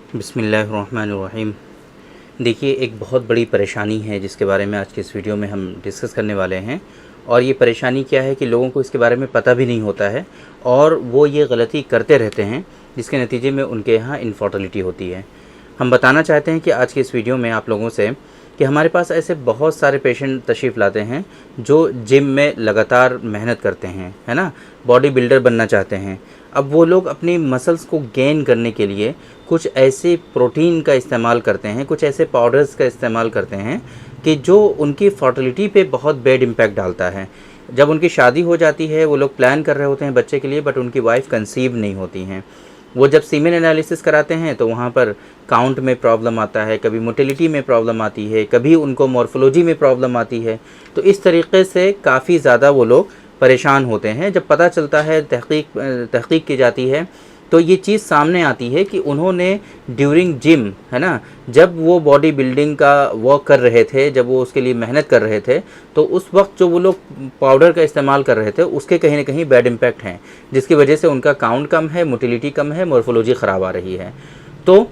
बिस्मिल्लाहिर्रहमानिर्रहीम। देखिए, एक बहुत बड़ी परेशानी है जिसके बारे में आज के इस वीडियो में हम डिस्कस करने वाले हैं। और ये परेशानी क्या है कि लोगों को इसके बारे में पता भी नहीं होता है और वो ये गलती करते रहते हैं, जिसके नतीजे में उनके यहाँ इनफर्टिलिटी होती है। हम बताना चाहते हैं कि आज के इस वीडियो में आप लोगों से कि हमारे पास ऐसे बहुत सारे पेशेंट तशरीफ़ लाते हैं जो जिम में लगातार मेहनत करते हैं, है ना, बॉडी बिल्डर बनना चाहते हैं। अब वो लोग अपनी मसल्स को गेन करने के लिए कुछ ऐसे प्रोटीन का इस्तेमाल करते हैं, कुछ ऐसे पाउडर्स का इस्तेमाल करते हैं कि जो उनकी फर्टिलिटी पे बहुत बैड इम्पैक्ट डालता है। जब उनकी शादी हो जाती है, वो लोग प्लान कर रहे होते हैं बच्चे के लिए, बट उनकी वाइफ कंसीव नहीं होती हैं। वो जब सीमेन एनालिसिस कराते हैं तो वहाँ पर काउंट में प्रॉब्लम आता है, कभी मोटिलिटी में प्रॉब्लम आती है, कभी उनको मॉर्फोलॉजी में प्रॉब्लम आती है। तो इस तरीके से काफ़ी ज़्यादा वो लोग परेशान होते हैं। जब पता चलता है, तहकीक की जाती है, तो ये चीज़ सामने आती है कि उन्होंने ड्यूरिंग जिम, है ना, जब वो बॉडी बिल्डिंग का वर्क कर रहे थे, जब वो उसके लिए मेहनत कर रहे थे, तो उस वक्त जो वो लोग पाउडर का इस्तेमाल कर रहे थे उसके कहीं ना कहीं बैड इम्पैक्ट हैं, जिसकी वजह से उनका काउंट कम है, मोटिलिटी कम है, मॉर्फोलॉजी ख़राब आ रही है। तो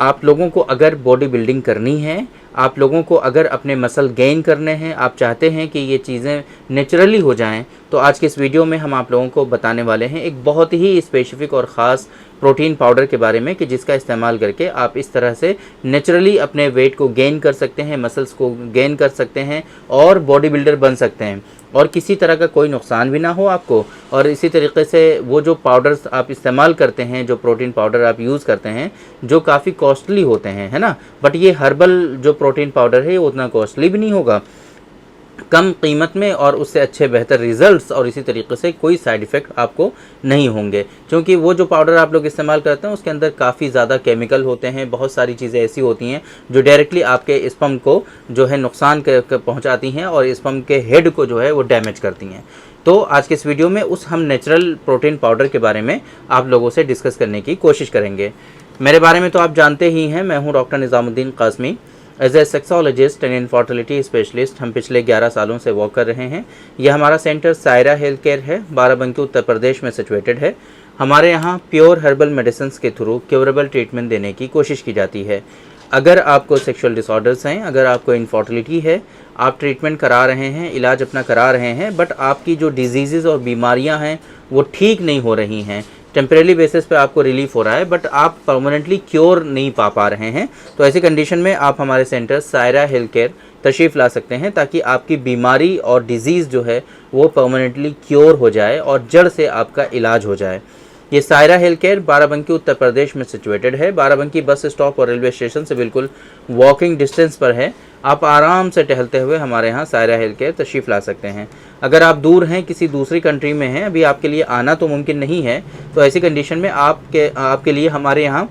आप लोगों को अगर बॉडी बिल्डिंग करनी है, आप लोगों को अगर अपने मसल गेन करने हैं, आप चाहते हैं कि ये चीज़ें नेचुरली हो जाएं, तो आज के इस वीडियो में हम आप लोगों को बताने वाले हैं एक बहुत ही स्पेसिफिक और ख़ास प्रोटीन पाउडर के बारे में कि जिसका इस्तेमाल करके आप इस तरह से नेचुरली अपने वेट को गेन कर सकते हैं, मसल्स को गेन कर सकते हैं और बॉडी बिल्डर बन सकते हैं, और किसी तरह का कोई नुकसान भी ना हो आपको। और इसी तरीके से वो जो पाउडर्स आप इस्तेमाल करते हैं, जो प्रोटीन पाउडर आप यूज़ करते हैं, जो काफ़ी कॉस्टली होते हैं, है ना, बट ये हर्बल जो प्रोटीन पाउडर है ये उतना कॉस्टली भी नहीं होगा, कम कीमत में, और उससे अच्छे बेहतर रिजल्ट्स, और इसी तरीके से कोई साइड इफ़ेक्ट आपको नहीं होंगे। क्योंकि वो जो पाउडर आप लोग इस्तेमाल करते हैं उसके अंदर काफ़ी ज़्यादा केमिकल होते हैं, बहुत सारी चीज़ें ऐसी होती हैं जो डायरेक्टली आपके स्पर्म को जो है नुकसान पहुंचाती हैं और स्पर्म के हेड को जो है वो डैमेज करती हैं। तो आज के इस वीडियो में हम नेचुरल प्रोटीन पाउडर के बारे में आप लोगों से डिस्कस करने की कोशिश करेंगे। मेरे बारे में तो आप जानते ही हैं, मैं हूँ doctor Nizamuddin Qasmi. As a sexologist and infertility specialist हम पिछले 11 सालों से वर्क कर रहे हैं। यह हमारा सेंटर सायरा हेल्थ केयर है, बाराबंकी उत्तर प्रदेश में सिचुएटेड है। हमारे यहाँ प्योर हर्बल मेडिसिन के थ्रू क्योरेबल ट्रीटमेंट देने की कोशिश की जाती है। अगर आपको सेक्सुअल डिसऑर्डर्स हैं, अगर आपको इनफर्टिलिटी है, आप ट्रीटमेंट करा रहे हैं, इलाज अपना करा रहे हैं, बट आपकी जो डिजीज़ और बीमारियां हैं वो ठीक नहीं हो रही हैं, टेम्परेरी बेसिस पे आपको रिलीफ हो रहा है बट आप परमानेंटली क्योर नहीं पा रहे हैं, तो ऐसी कंडीशन में आप हमारे सेंटर सायरा हेल्थ केयर तशरीफ़ ला सकते हैं ताकि आपकी बीमारी और डिज़ीज़ जो है वो परमानेंटली क्योर हो जाए और जड़ से आपका इलाज हो जाए। ये सायरा हेल्थ केयर बाराबंकी उत्तर प्रदेश में सिचुएटेड है। बाराबंकी बस स्टॉप और रेलवे स्टेशन से बिल्कुल वॉकिंग डिस्टेंस पर है। आप आराम से टहलते हुए हमारे यहाँ सायरा हेल्थ केयर तशरीफ़ ला सकते हैं। अगर आप दूर हैं, किसी दूसरी कंट्री में हैं, अभी आपके लिए आना तो मुमकिन नहीं है, तो ऐसी कंडीशन में आपके लिए हमारे यहाँ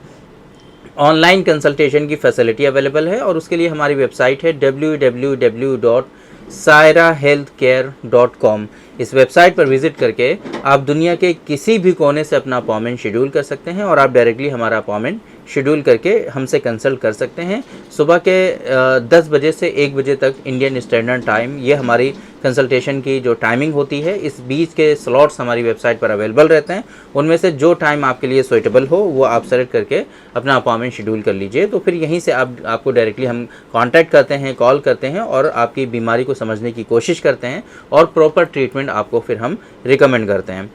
ऑनलाइन कंसल्टेशन की फैसिलिटी अवेलेबल है, और उसके लिए हमारी वेबसाइट है www.sairahealthcare.com। इस वेबसाइट पर विज़िट करके आप दुनिया के किसी भी कोने से अपना अपॉइंटमेंट शेड्यूल कर सकते हैं और आप डायरेक्टली हमारा अपॉइंटमेंट शेड्यूल करके हमसे कंसल्ट कर सकते हैं। सुबह के 10 बजे से 1 बजे तक इंडियन स्टैंडर्ड टाइम, ये हमारी कंसल्टेशन की जो टाइमिंग होती है। इस बीच के स्लॉट्स हमारी वेबसाइट पर अवेलेबल रहते हैं, उनमें से जो टाइम आपके लिए सुइटेबल हो वो आप सेलेक्ट करके अपना अपॉइंटमेंट शेड्यूल कर लीजिए। तो फिर यहीं से आपको डायरेक्टली हम कांटेक्ट करते हैं, कॉल करते हैं और आपकी बीमारी को समझने की कोशिश करते हैं और प्रॉपर ट्रीटमेंट आपको फिर हम रिकमेंड करते हैं।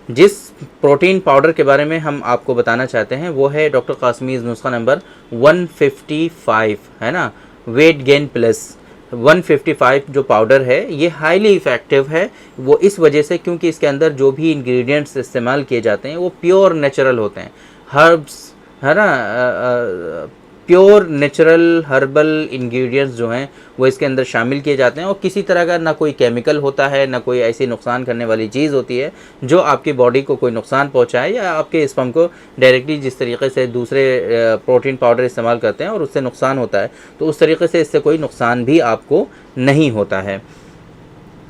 जिस प्रोटीन पाउडर के बारे में हम आपको बताना चाहते हैं वो है डॉक्टर कासमीज़ नुस्खा नंबर 155, है ना, वेट गेन प्लस 155 जो पाउडर है ये हाईली इफ़ेक्टिव है। वो इस वजह से क्योंकि इसके अंदर जो भी इंग्रेडिएंट्स इस्तेमाल किए जाते हैं वो प्योर नेचुरल होते हैं, हर्ब्स, है ना, प्योर नेचुरल हर्बल इंग्रेडिएंट्स जो हैं वो इसके अंदर शामिल किए जाते हैं, और किसी तरह का ना कोई केमिकल होता है, ना कोई ऐसी नुकसान करने वाली चीज़ होती है जो आपकी बॉडी को कोई नुकसान पहुंचाए या आपके स्पर्म को डायरेक्टली जिस तरीके से दूसरे प्रोटीन पाउडर इस्तेमाल करते हैं और उससे नुकसान होता है, तो उस तरीके से इससे कोई नुकसान भी आपको नहीं होता है।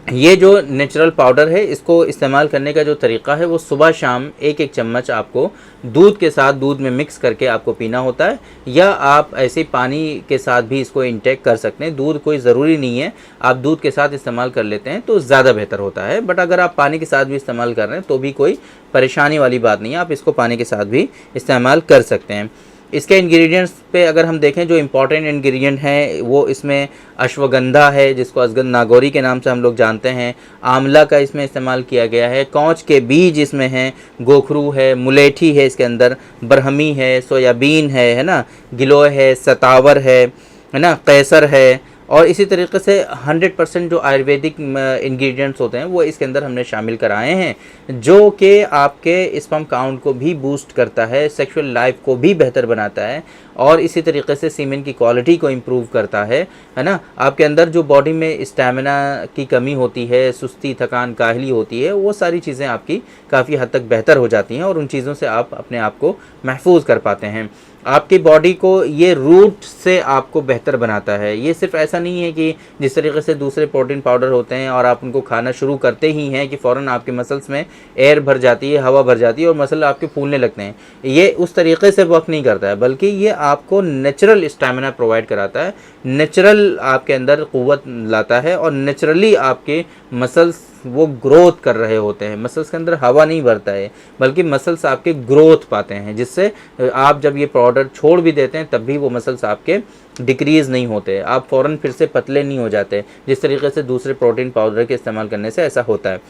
ये जो नेचुरल पाउडर है इसको इस्तेमाल करने का जो तरीका है वो सुबह शाम 1-1 चम्मच आपको दूध के साथ, दूध में मिक्स करके आपको पीना होता है, या आप ऐसे पानी के साथ भी इसको इंटेक कर सकते हैं। दूध कोई ज़रूरी नहीं है, आप दूध के साथ इस्तेमाल कर लेते हैं तो ज़्यादा बेहतर होता है, बट अगर आप पानी के साथ भी इस्तेमाल कर रहे हैं तो भी कोई परेशानी वाली बात नहीं है, आप इसको पानी के साथ भी इस्तेमाल कर सकते हैं। इसके इंग्रेडिएंट्स पे अगर हम देखें, जो इम्पॉर्टेंट इंग्रेडिएंट हैं वो इसमें अश्वगंधा है, जिसको अश्वगंधा नागौरी के नाम से हम लोग जानते हैं, आंवला का इसमें इस्तेमाल किया गया है, कौच के बीज इसमें हैं, गोखरू है, मुलेठी है इसके अंदर, बरहमी है, सोयाबीन है ना, गिलोय है, सतावर है ना, कैसर है, और इसी तरीके से 100% जो आयुर्वेदिक इंग्रेडिएंट्स होते हैं वो इसके अंदर हमने शामिल कराए हैं, जो कि आपके स्पर्म काउंट को भी बूस्ट करता है, सेक्सुअल लाइफ को भी बेहतर बनाता है, और इसी तरीके से सीमेन की क्वालिटी को इम्प्रूव करता है ना। आपके अंदर जो बॉडी में स्टैमिना की कमी होती है, सुस्ती, थकान, काहली होती है, वो सारी चीज़ें आपकी काफ़ी हद तक बेहतर हो जाती हैं और उन चीज़ों से आप अपने आप को महफूज कर पाते हैं। आपकी बॉडी को ये रूट से आपको बेहतर बनाता है। ये सिर्फ ऐसा नहीं है कि जिस तरीके से दूसरे प्रोटीन पाउडर होते हैं और आप उनको खाना शुरू करते ही हैं कि फ़ौरन आपके मसल्स में एयर भर जाती है, हवा भर जाती है और मसल आपके फूलने लगते हैं। ये उस तरीके से वर्क नहीं करता है, बल्कि ये आपको नेचुरल स्टैमिना प्रोवाइड कराता है, नेचुरल आपके अंदर क़ुव्वत लाता है और नेचुरली आपके मसल्स वो ग्रोथ कर रहे होते हैं। मसल्स के अंदर हवा नहीं भरता है, बल्कि मसल्स आपके ग्रोथ पाते हैं, जिससे आप जब ये प्रोडक्ट छोड़ भी देते हैं तब भी वो मसल्स आपके डिक्रीज़ नहीं होते, आप फ़ौरन फिर से पतले नहीं हो जाते, जिस तरीके से दूसरे प्रोटीन पाउडर के इस्तेमाल करने से ऐसा होता है।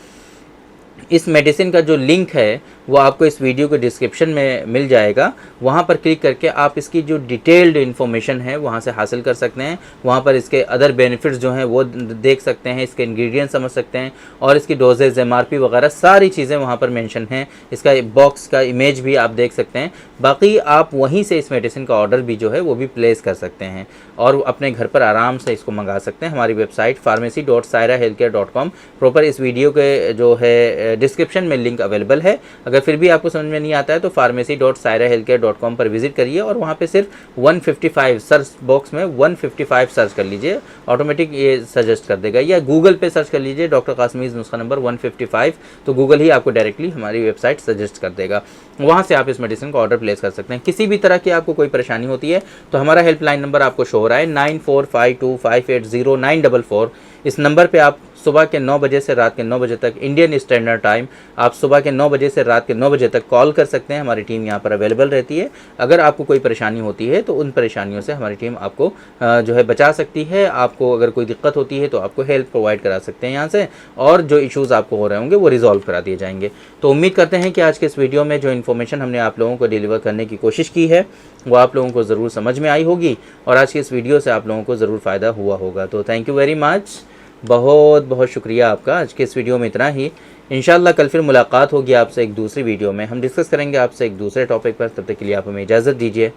इस मेडिसिन का जो लिंक है वो आपको इस वीडियो के डिस्क्रिप्शन में मिल जाएगा, वहाँ पर क्लिक करके आप इसकी जो डिटेल्ड इन्फॉर्मेशन है वहाँ से हासिल कर सकते हैं। वहाँ पर इसके अदर बेनिफिट्स जो हैं वो देख सकते हैं, इसके इंग्रेडिएंट्स समझ सकते हैं और इसकी डोजेज, MRP वगैरह सारी चीज़ें वहाँ पर मेंशन हैं। इसका बॉक्स का इमेज भी आप देख सकते हैं। बाकी आप वहीं से इस मेडिसिन का ऑर्डर भी जो है वो भी प्लेस कर सकते हैं और अपने घर पर आराम से इसको मंगा सकते हैं। हमारी वेबसाइट pharmacy.sairahealthcare.com, प्रॉपर इस वीडियो के जो है डिस्क्रिप्शन में लिंक अवेलेबल है। अगर फिर भी आपको समझ में नहीं आता है तो pharmacy.sairahealthcare.com पर विजिट करिए और वहाँ पे सिर्फ 155 सर्च बॉक्स में 155 सर्च कर लीजिए, ऑटोमेटिक ये सजेस्ट कर देगा, या गूगल पे सर्च कर लीजिए डॉक्टर कासमीज़ नुस्खा नंबर 155, तो गूगल ही आपको डायरेक्टली हमारी वेबसाइट सजेस्ट कर देगा। वहाँ से आप इस मेडिसिन का ऑर्डर प्लेस कर सकते हैं। किसी भी तरह की आपको कोई परेशानी होती है तो हमारा हेल्पलाइन नंबर आपको शो हो रहा है 9452580944। इस नंबर पे आप सुबह के 9 बजे से रात के 9 बजे तक इंडियन स्टैंडर्ड टाइम, आप सुबह के 9 बजे से रात के 9 बजे तक कॉल कर सकते हैं। हमारी टीम यहाँ पर अवेलेबल रहती है। अगर आपको कोई परेशानी होती है तो उन परेशानियों से हमारी टीम आपको जो है बचा सकती है। आपको अगर कोई दिक्कत होती है तो आपको हेल्प प्रोवाइड करा सकते हैं यहाँ से, और जो इश्यूज़ आपको हो रहे होंगे वो रिजॉल्व करा दिए जाएंगे। तो उम्मीद करते हैं कि आज के इस वीडियो में जो इन्फॉर्मेशन हमने आप लोगों को डिलीवर करने की कोशिश की है वो आप लोगों को ज़रूर समझ में आई होगी और आज की इस वीडियो से आप लोगों को ज़रूर फ़ायदा हुआ होगा। तो थैंक यू वेरी मच, बहुत बहुत शुक्रिया आपका। आज के इस वीडियो में इतना ही। इंशाल्लाह कल फिर मुलाकात होगी आपसे एक दूसरी वीडियो में, हम डिस्कस करेंगे आपसे एक दूसरे टॉपिक पर। तब तक के लिए आप हमें इजाज़त दीजिए।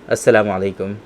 अस्सलामु अलैकुम।